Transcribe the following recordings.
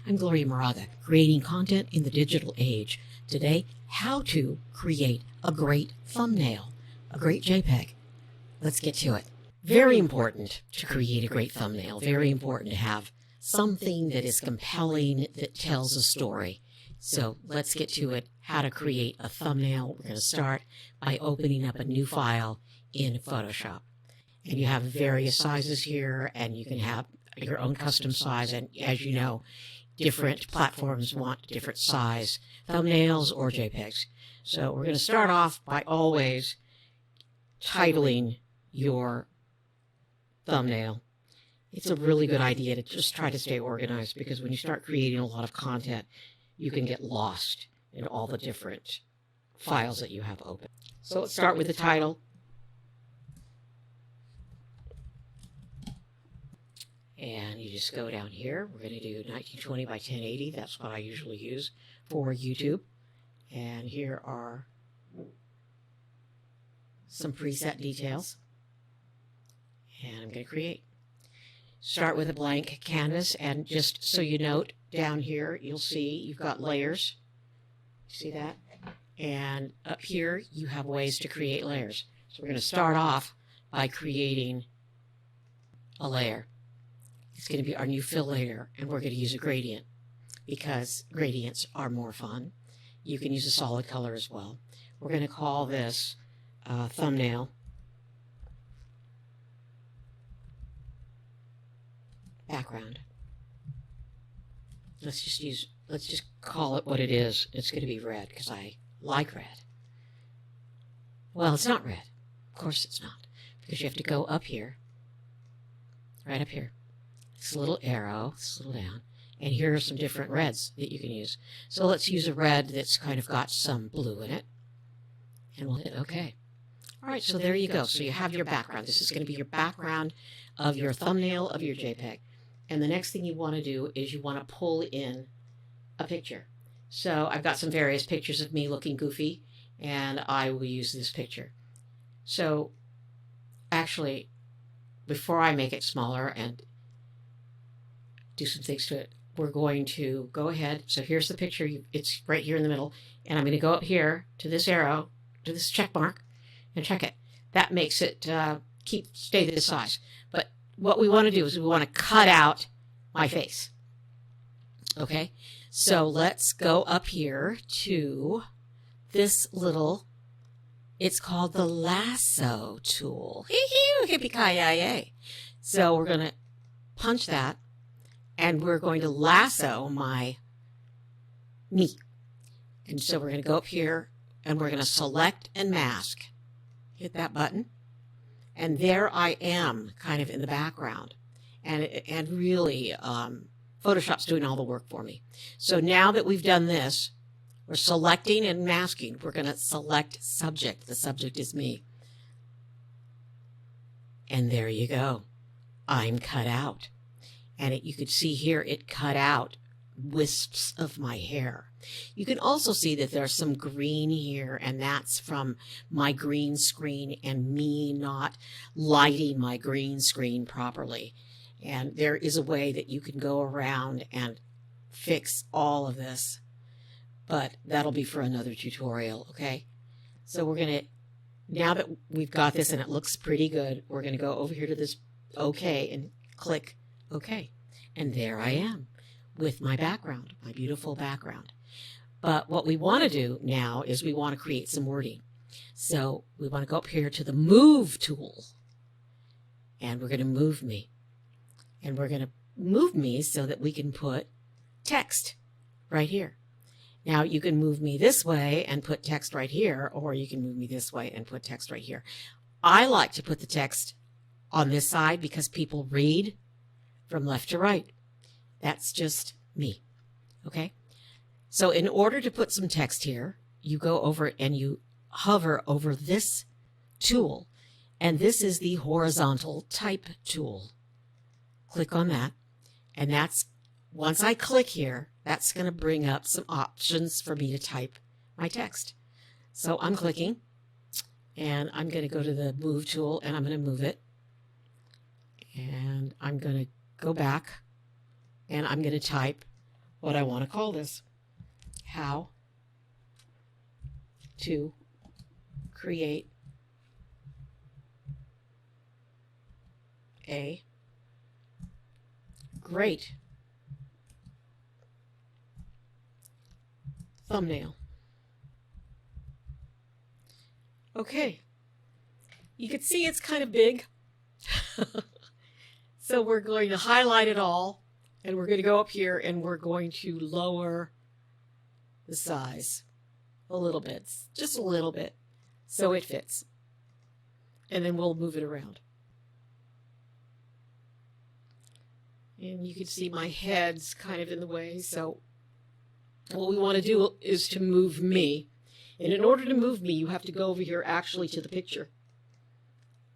I'm Gloria Moraga, creating content in the digital age. Today, how to create a great thumbnail, a great JPEG. Let's get to it. Very important to create a great thumbnail. Very important to have something that is compelling, that tells a story. So let's get to it. How to create a thumbnail. We're going to start by opening up a new file in Photoshop. And you have various sizes here, and you can have your own custom size. And as you know, different platforms want different size thumbnails or JPEGs. So we're going to start off by always titling your thumbnail. It's a really good idea to just try to stay organized, because when you start creating a lot of content, you can get lost in all the different files that you have open. So let's start with the title. And you just go down here. We're going to do 1920 by 1080. That's what I usually use for YouTube. And here are some preset details. And I'm going to create. Start with a blank canvas, and just so you note, down here you'll see you've got layers. See that? And up here you have ways to create layers. So we're going to start off by creating a layer. It's going to be our new fill layer, and we're going to use a gradient because gradients are more fun. You can use a solid color as well. We're going to call this thumbnail background. Let's just call it what it is. It's going to be red because I like red. Well, it's not red. Of course it's not, because you have to go up here, right up here. This little arrow, this little down, and here are some different reds that you can use. So let's use a red that's kind of got some blue in it, and we'll hit OK. All right, so there you go. So you have your background. This is going to be your background of your thumbnail of your JPEG. And the next thing you want to do is you want to pull in a picture. So I've got some various pictures of me looking goofy, and I will use this picture. So actually, before I make it smaller and do some things to it, we're going to go ahead. So here's the picture. It's right here in the middle. And I'm going to go up here to this arrow, to this check mark, and check it. That makes it stay this size. But what we want to do is we want to cut out my face. Okay? So let's go up here to this little, it's called the lasso tool. Yippee-ki-yay. So we're going to punch that, and we're going to lasso me. And so we're going to go up here, and we're going to select and mask. Hit that button. And there I am, kind of in the background. And really, Photoshop's doing all the work for me. So now that we've done this, we're selecting and masking. We're going to select subject. The subject is me. And there you go. I'm cut out. And you could see here it cut out wisps of my hair. You can also see that there's some green here, and that's from my green screen and me not lighting my green screen properly. And there is a way that you can go around and fix all of this, but that'll be for another tutorial, okay? So we're going to, now that we've got this and it looks pretty good, we're going to go over here to this OK and click OK. And there I am with my background, my beautiful background. But what we want to do now is we want to create some wording. So we want to go up here to the Move tool, and we're going to move me. And we're going to move me so that we can put text right here. Now you can move me this way and put text right here, or you can move me this way and put text right here. I like to put the text on this side because people read from left to right. That's just me, okay? So in order to put some text here, you go over and you hover over this tool, and this is the horizontal type tool. Click on that, and that's, once I click here, that's going to bring up some options for me to type my text. So I'm clicking, and I'm going to go to the Move tool, and I'm going to move it, and I'm going to go back, and I'm going to type what I want to call this. How to create a great thumbnail. Okay, you can see it's kind of big. So we're going to highlight it all, and we're going to go up here and we're going to lower the size a little bit, just a little bit, so it fits. And then we'll move it around. And you can see my head's kind of in the way, so what we want to do is to move me. And in order to move me, you have to go over here actually to the picture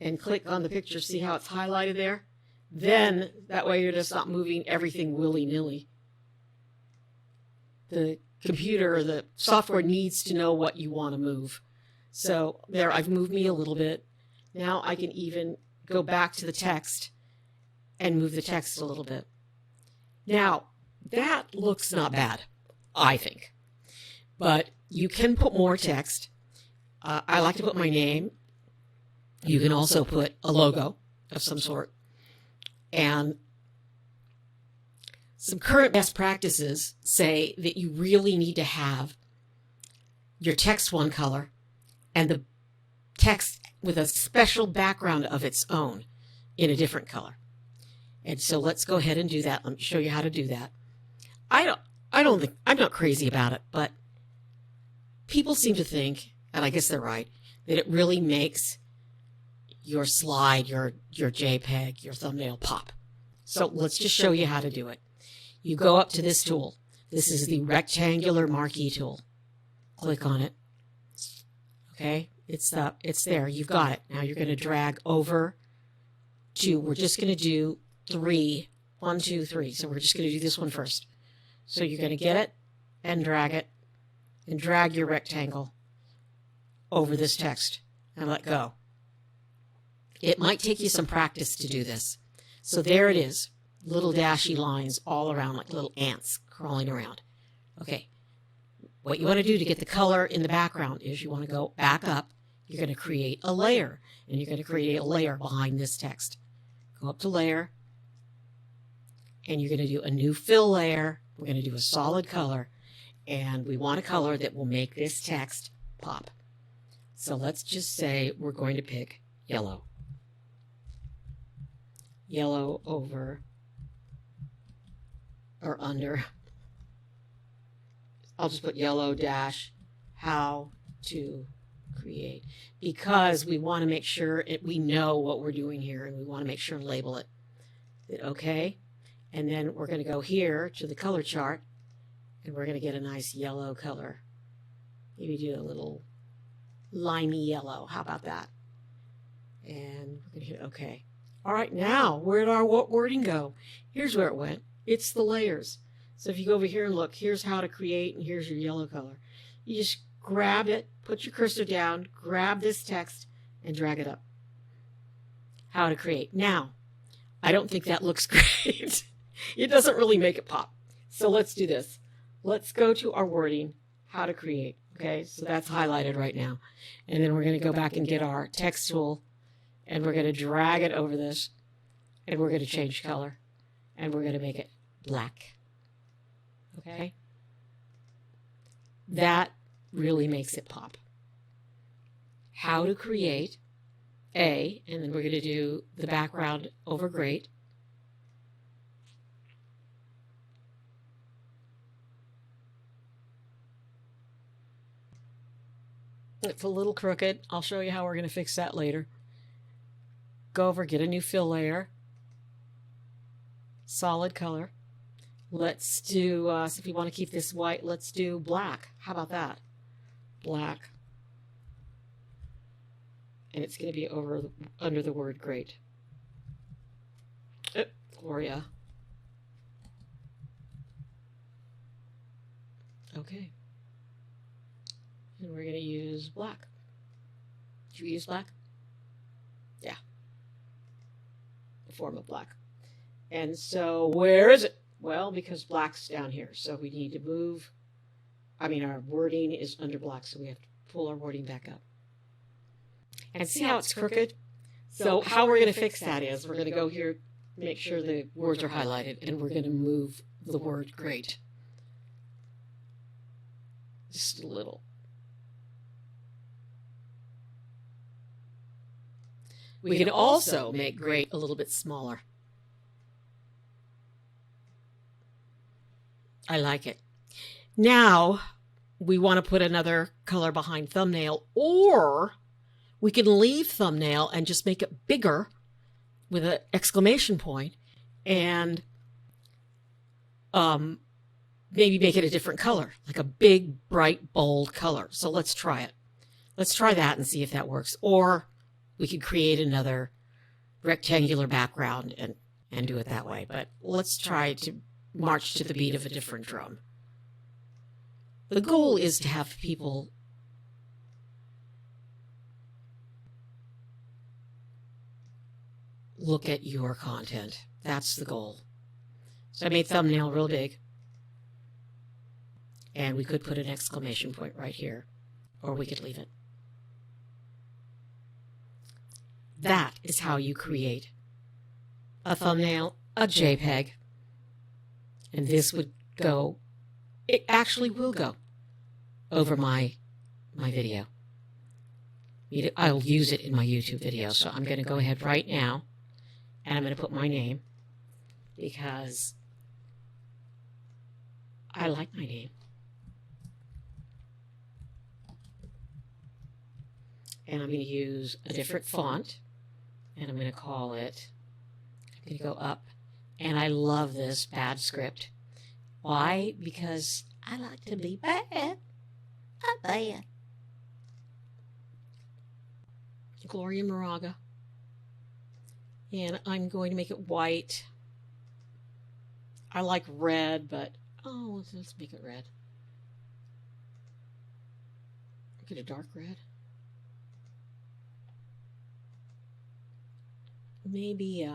and click on the picture. See how it's highlighted there? Then that way you're just not moving everything willy-nilly. The computer or the software needs to know what you want to move. So there, I've moved me a little bit. Now I can even go back to the text and move the text a little bit. Now, that looks not bad, I think. But you can put more text. I like to put my name. You can also put a logo of some sort. And some current best practices say that you really need to have your text one color and the text with a special background of its own in a different color. And so let's go ahead and do that. Let me show you how to do that. I don't think, I'm not crazy about it, but people seem to think, and I guess they're right, that it really makes your slide, your JPEG, your thumbnail pop. So let's just show you how to do it. You go up to this tool. This is the rectangular marquee tool. Click on it. Okay, it's there. You've got it. Now you're going to drag over to, we're just going to do 3. 1, 2, 3. So we're just going to do this one first. So you're going to get it and drag it and drag your rectangle over this text and let go. It might take you some practice to do this. So there it is, little dashy lines all around like little ants crawling around. Okay, what you want to do to get the color in the background is you want to go back up. You're going to create a layer, and you're going to create a layer behind this text. Go up to layer, and you're going to do a new fill layer. We're going to do a solid color, and we want a color that will make this text pop. So let's just say we're going to pick yellow. Yellow over or under. I'll just put yellow dash how to create, because we want to make sure we know what we're doing here, and we want to make sure and label it. Okay, and then we're going to go here to the color chart, and we're going to get a nice yellow color. Maybe do a little limey yellow. How about that? And we're going to hit OK. All right, now where did our wording go? Here's where it went. It's the layers. So if you go over here and look, here's how to create, and here's your yellow color. You just grab it, put your cursor down, grab this text, and drag it up. How to create. Now, I don't think that looks great. It doesn't really make it pop. So let's do this. Let's go to our wording, how to create. Okay, so that's highlighted right now. And then we're going to go back and get our text tool, and we're going to drag it over this, and we're going to change color, and we're going to make it black. Okay? That really makes it pop. How to create A, and then we're going to do the background over great. It's a little crooked. I'll show you how we're going to fix that later. Go over, get a new fill layer. Solid color. Let's do, so if you want to keep this white, let's do black. How about that? Black. And it's going to be over under the word great. Gloria. Okay. And we're going to use black. Did you use black? Yeah. The form of black. And so where is it? Well, because black's down here, so we need to move. I mean, our wording is under black, so we have to pull our wording back up. And see how it's crooked? So how we're going to fix that is we're going to go here, make sure the words are highlighted, and we're going to move the word great. Just a little. We can also make great a little bit smaller. I like it. Now we want to put another color behind thumbnail, or we can leave thumbnail and just make it bigger with an exclamation point and maybe make it a different color, like a big, bright, bold color. So let's try it. Let's try that and see if that works. Or we could create another rectangular background and do it that way. But let's try to march to the beat of a different drum. The goal is to have people look at your content. That's the goal. So I made thumbnail real big. And we could put an exclamation point right here, or we could leave it. That is how you create a thumbnail, a JPEG. And this would go, it actually will go over my video. I'll use it in my YouTube video. So I'm going to go ahead right now, and I'm going to put my name, because I like my name. And I'm going to use a different font, and I'm going to call it, I'm going to go up, and I love this bad script. Why? Because I like to be bad. I'm bad. Gloria Moraga. And I'm going to make it white. I like red, but, oh, let's make it red. Get a dark red. Maybe,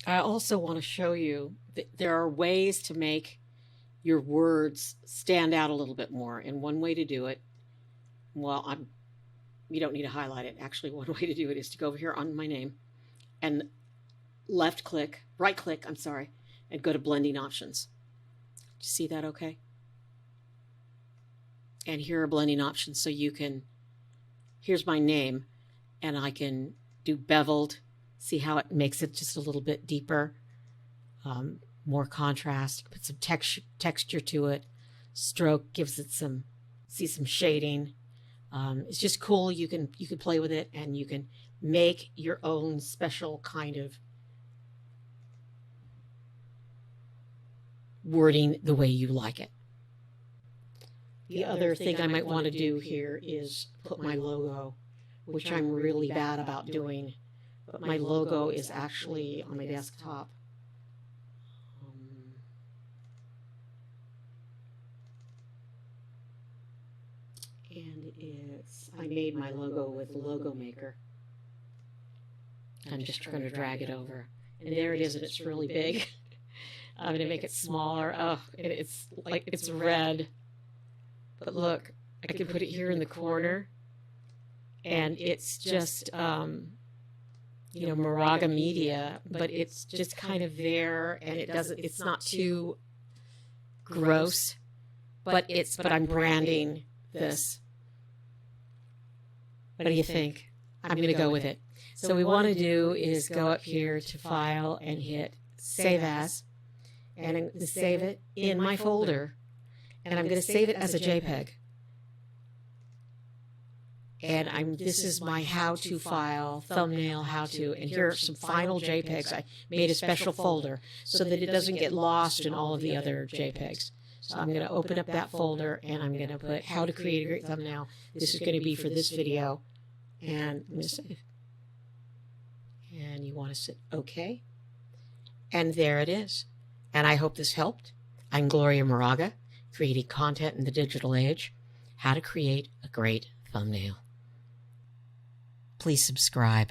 I also want to show you that there are ways to make your words stand out a little bit more. And one way to do it, well, you don't need to highlight it. Actually, one way to do it is to go over here on my name and right click, and go to blending options. Do you see that okay? And here are blending options. So you can, here's my name, and I can do beveled. See how it makes it just a little bit deeper, more contrast, put some texture to it. Stroke gives it some shading. It's just cool. You can play with it, and you can make your own special kind of wording the way you like it. The other thing I might want to do here is put my logo, which I'm really bad about doing, but my logo is actually on my desktop. And I made my logo with Logo Maker. I'm just going to drag it over. And there it is, and it's really big. I'm going to make it smaller. Oh, it's like it's red. But look, I can put it here in the corner. And it's just, Moraga Media, but it's just kind of there, and it's not too gross, but I'm branding this. What do you think? I'm going to go with it. So what we want to do is go up here to File and hit Save As, and I'm going to save it in my folder, and I'm going to save it as a JPEG. And this is my how-to file, thumbnail how-to, and here are some final JPEGs. I made a special folder so that it doesn't get lost in all of the other JPEGs. So I'm going to open up that folder, and I'm going to put how to create a great thumbnail. This is going to be for this video, and I'm going to save. And you want to hit OK. And there it is. And I hope this helped. I'm Gloria Moraga, creating content in the digital age. how to create a great thumbnail. Please subscribe.